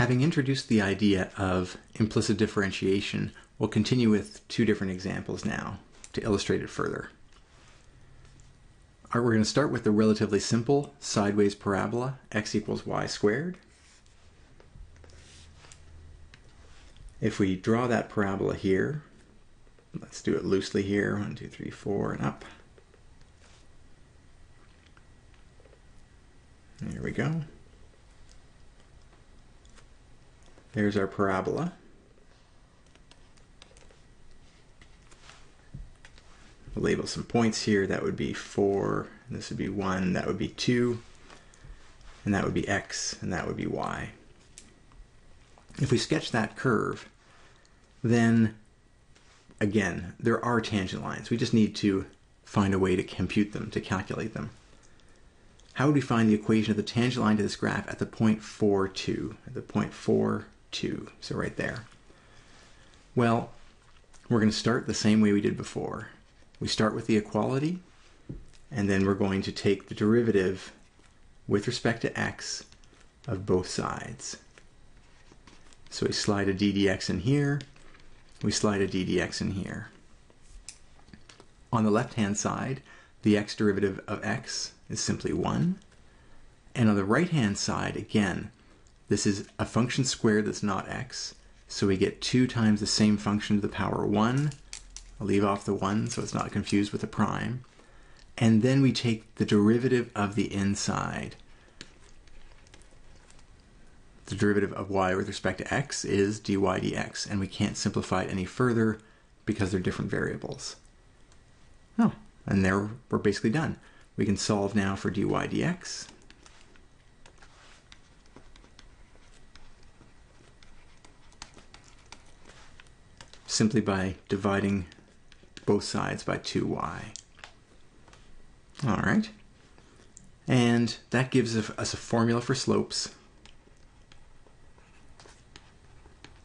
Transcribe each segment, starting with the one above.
Having introduced the idea of implicit differentiation, we'll continue with two different examples now to illustrate it further. We're going to start with the relatively simple sideways parabola, x equals y squared. If we draw that parabola here, let's do it loosely here, 1, 2, 3, 4, and up. There we go. There's our parabola. We'll label some points here. That would be 4, this would be 1, that would be 2, and that would be x, and that would be y. If we sketch that curve, then again, there are tangent lines. We just need to find a way to compute them, to calculate them. How would we find the equation of the tangent line to this graph at the point 4, 2? At the point 4, 2, so right there. Well, we're going to start the same way we did before. We start with the equality, and then we're going to take the derivative with respect to x of both sides. So we slide a d dx in here, we slide a d dx in here. On the left-hand side, the x derivative of x is simply 1. And on the right-hand side, again, this is a function squared that's not x, so we get 2 times the same function to the power 1. I'll leave off the 1 so it's not confused with a prime. And then we take the derivative of the inside. The derivative of y with respect to x is dy dx, and we can't simplify it any further because they're different variables. Oh, and there we're basically done. We can solve now for dy dx. Simply by dividing both sides by 2y. All right. And that gives us a formula for slopes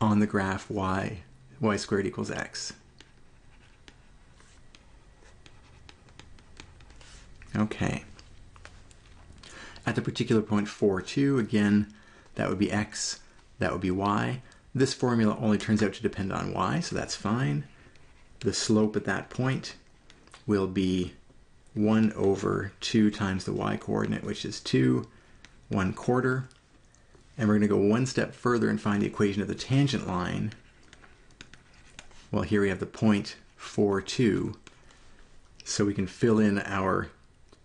on the graph y squared equals x. Okay. At the particular point 4, 2, again, that would be x, that would be y. This formula only turns out to depend on y, so that's fine. The slope at that point will be 1 over 2 times the y coordinate, which is 2, 1/4. And we're going to go one step further and find the equation of the tangent line. Well, here we have the point 4, 2. So we can fill in our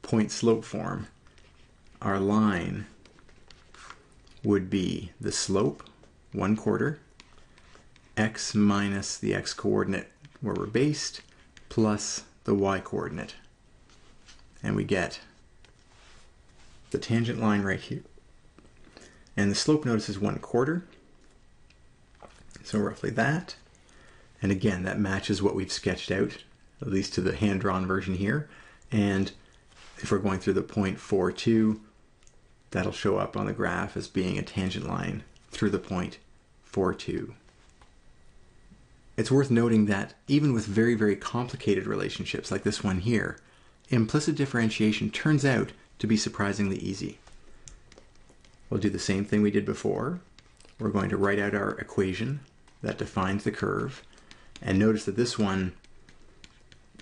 point slope form. Our line would be the slope, 1/4, x minus the x coordinate where we're based, plus the y coordinate. And we get the tangent line right here. And the slope, notice, is 1/4. So roughly that. And again, that matches what we've sketched out, at least to the hand-drawn version here. And if we're going through the point 4, 2, that'll show up on the graph as being a tangent line through the point 4, 2. It's worth noting that even with very, very complicated relationships like this one here, implicit differentiation turns out to be surprisingly easy. We'll do the same thing we did before. We're going to write out our equation that defines the curve. And notice that this one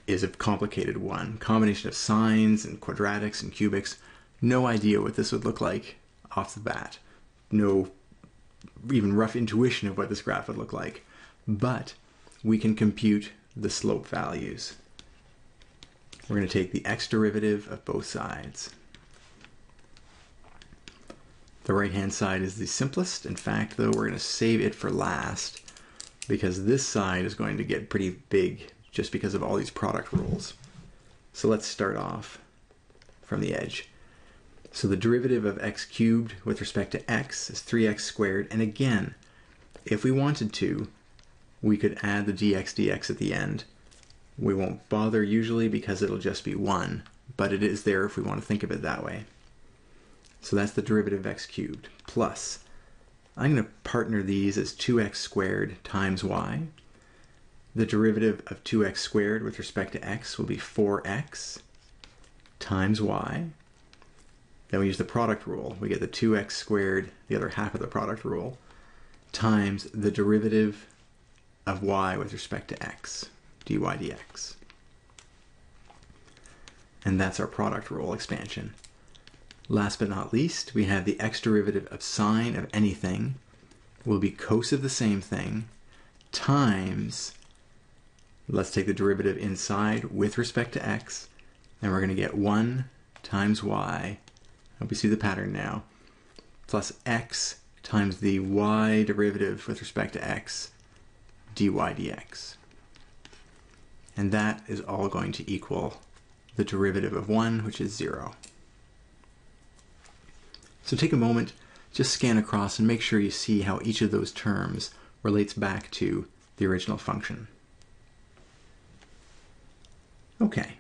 is a complicated one. Combination of sines and quadratics and cubics. No idea what this would look like off the bat. No even rough intuition of what this graph would look like. But we can compute the slope values. We're going to take the x derivative of both sides. The right-hand side is the simplest. In fact, though, we're going to save it for last because this side is going to get pretty big just because of all these product rules. So let's start off from the edge. So the derivative of x cubed with respect to x is 3x squared. And again, if we wanted to, we could add the dx dx at the end. We won't bother usually because it'll just be 1, but it is there if we want to think of it that way. So that's the derivative of x cubed, plus, I'm going to partner these as 2x squared times y. The derivative of 2x squared with respect to x will be 4x times y. Then we use the product rule. We get the 2x squared, the other half of the product rule, times the derivative of y with respect to x, dy dx. And that's our product rule expansion. Last but not least, we have the x derivative of sine of anything will be cos of the same thing times, let's take the derivative inside with respect to x, and we're going to get 1 times y, I hope you see the pattern now, plus x times the y derivative with respect to x, dy dx. And that is all going to equal the derivative of 1, which is 0. So take a moment, just scan across and make sure you see how each of those terms relates back to the original function. Okay.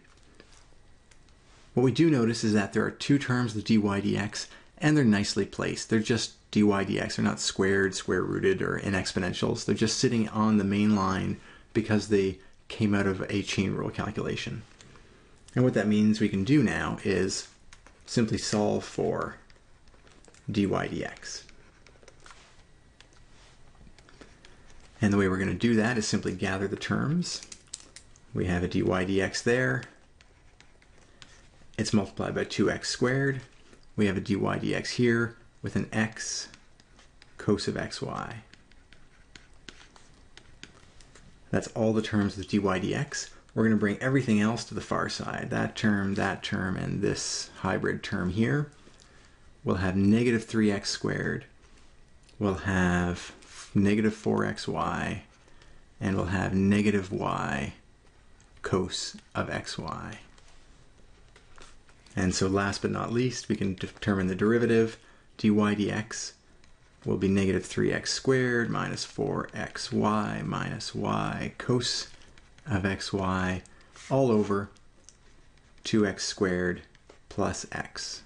What we do notice is that there are two terms of dy dx, and they're nicely placed. They're just dy dx. They're not squared, square rooted, or in exponentials. They're just sitting on the main line because they came out of a chain rule calculation. And what that means we can do now is simply solve for dy dx. And the way we're going to do that is simply gather the terms. We have a dy dx there. It's multiplied by 2x squared. We have a dy dx here with an x cos of xy. That's all the terms of dy dx. We're going to bring everything else to the far side. That term, and this hybrid term here. We'll have negative 3x squared. We'll have negative 4xy. And we'll have negative y cos of xy. And so last but not least, we can determine the derivative. Dy dx will be negative 3x squared minus 4xy minus y cos of xy all over 2x squared plus x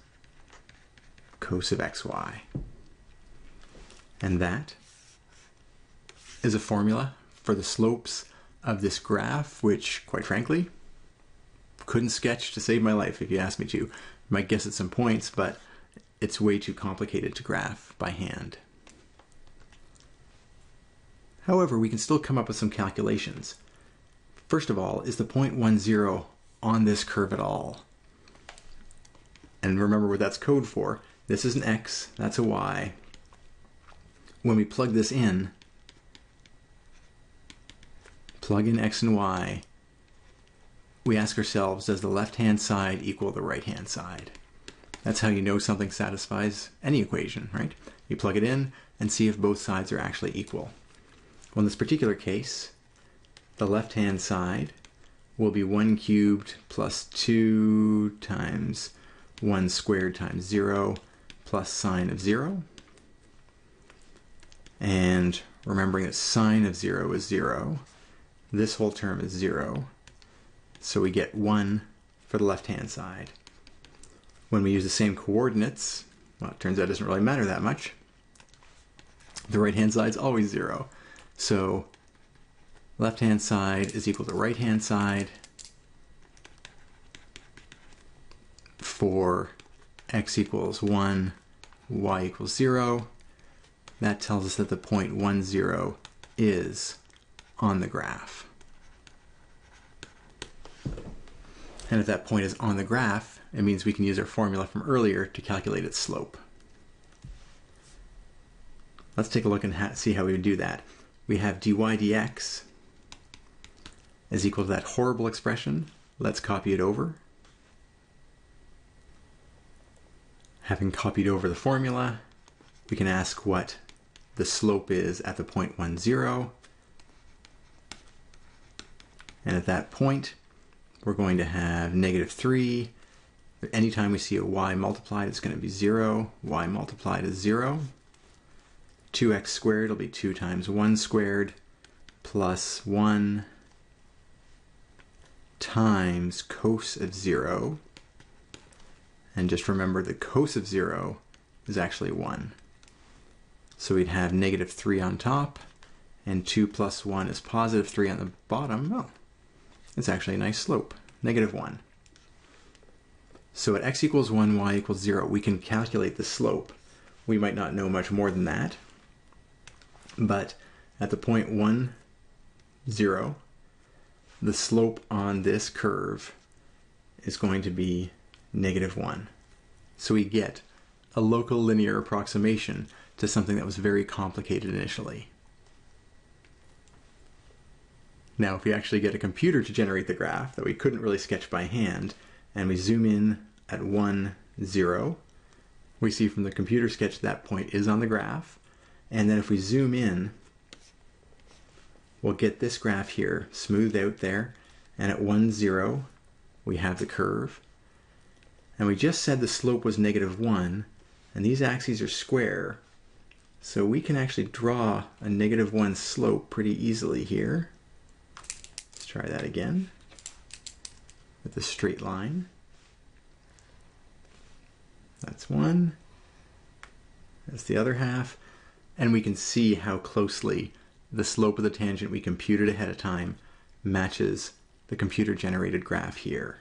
cos of xy. And that is a formula for the slopes of this graph, which, quite frankly, couldn't sketch to save my life if you asked me to. I might guess at some points, but it's way too complicated to graph by hand. However, we can still come up with some calculations. First of all, is the point 1, 0 on this curve at all? And remember what that's code for. This is an x, that's a y. When we plug this in, plug in x and y, we ask ourselves, does the left-hand side equal the right-hand side? That's how you know something satisfies any equation, right? You plug it in and see if both sides are actually equal. Well, in this particular case, the left-hand side will be 1 cubed plus 2 times 1 squared times 0 plus sine of 0. And remembering that sine of 0 is 0, this whole term is 0. So we get 1 for the left-hand side. When we use the same coordinates, well, it turns out it doesn't really matter that much. The right-hand side is always 0. So left-hand side is equal to right-hand side for x equals 1, y equals 0. That tells us that the point 1, 0 is on the graph. And if that point is on the graph, it means we can use our formula from earlier to calculate its slope. Let's take a look and see how we would do that. We have dy dx is equal to that horrible expression. Let's copy it over. Having copied over the formula, we can ask what the slope is at the point 1, 0. And at that point, we're going to have negative 3. Anytime we see a y multiplied, it's going to be 0. Y multiplied is 0. 2x squared will be 2 times 1 squared plus 1 times cos of 0. And just remember the cos of 0 is actually 1. So we'd have negative 3 on top, and 2 plus 1 is positive 3 on the bottom. Oh, it's actually a nice slope, negative 1. So at x equals 1, y equals 0, we can calculate the slope. We might not know much more than that. But at the point 1, 0, the slope on this curve is going to be -1. So we get a local linear approximation to something that was very complicated initially. Now, if we actually get a computer to generate the graph that we couldn't really sketch by hand, and we zoom in at 1, 0, we see from the computer sketch that point is on the graph. And then if we zoom in, we'll get this graph here smoothed out there. And at 1, 0, we have the curve. And we just said the slope was -1, and these axes are square. So we can actually draw a -1 slope pretty easily here. Let's try that again with a straight line. That's one. That's the other half. And we can see how closely the slope of the tangent we computed ahead of time matches the computer-generated graph here.